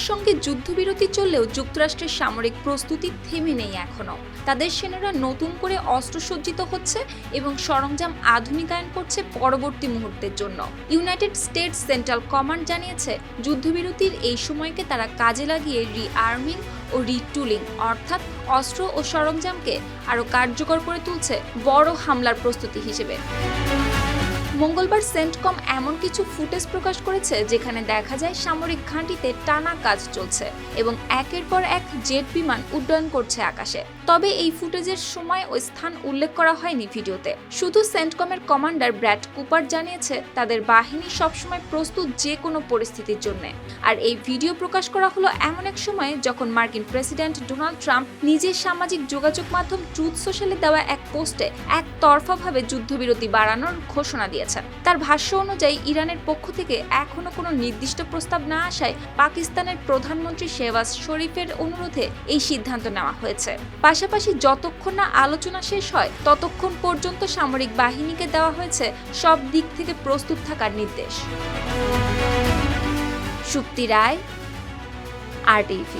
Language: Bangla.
সঙ্গে যুদ্ধবিরতি চললেও যুক্তরাষ্ট্রের সামরিক প্রস্তুতি থেমে নেই এখনো। তাদের সেনারা নতুন করে অস্ত্রসজ্জিত হচ্ছে এবং সরঞ্জাম আধুনিকায়ন করছে পরবর্তী মুহূর্তের জন্য। ইউনাইটেড স্টেটস সেন্ট্রাল কমান্ড জানিয়েছে, যুদ্ধবিরতির এই সময়কে তারা কাজে লাগিয়ে রি-আর্মিং ও রিটুলিং অর্থাৎ অস্ত্র ও সরঞ্জামকে আরও কার্যকর করে তুলছে বড় হামলার প্রস্তুতি হিসেবে। মঙ্গলবার সেন্টকম এমন কিছু ফুটেজ প্রকাশ করেছে যেখানে দেখা যায় সামরিক ঘাঁটিতে টানা কাজ চলছে এবং একের পর এক জেট বিমান উড্ডয়ন করছে আকাশে। তবে এই ফুটেজের সময় ও স্থান উল্লেখ করা হয়নি ভিডিওতে। শুধু সেন্টকমের কমান্ডার ব্র্যাড কুপার জানিয়েছে তাদের বাহিনী সবসময় প্রস্তুত যে কোনো পরিস্থিতির জন্য। আর এই ভিডিও প্রকাশ করা হলো এমন এক সময়ে যখন মার্কিন প্রেসিডেন্ট ডোনাল্ড ট্রাম্প নিজের সামাজিক যোগাযোগ মাধ্যম ট্রুথ সোশ্যালে দেওয়া এক পোস্টে একতরফাভাবে যুদ্ধবিরতি বাড়ানোর ঘোষণা দিয়েছেন। তার ভাষ্য অনুযায়ী ইরানের পক্ষ থেকে এখনো কোনো নির্দিষ্ট প্রস্তাব না আসায় পাকিস্তানের প্রধানমন্ত্রী শেহবাজ শরীফের অনুরোধে এই সিদ্ধান্ত নেওয়া হয়েছে। পাশাপাশি যতক্ষণ না আলোচনা শেষ হয় ততক্ষণ পর্যন্ত সামরিক বাহিনীকে দেওয়া হয়েছে সব দিক থেকে প্রস্তুত থাকার নির্দেশ। সুপ্তি রায়, RTV।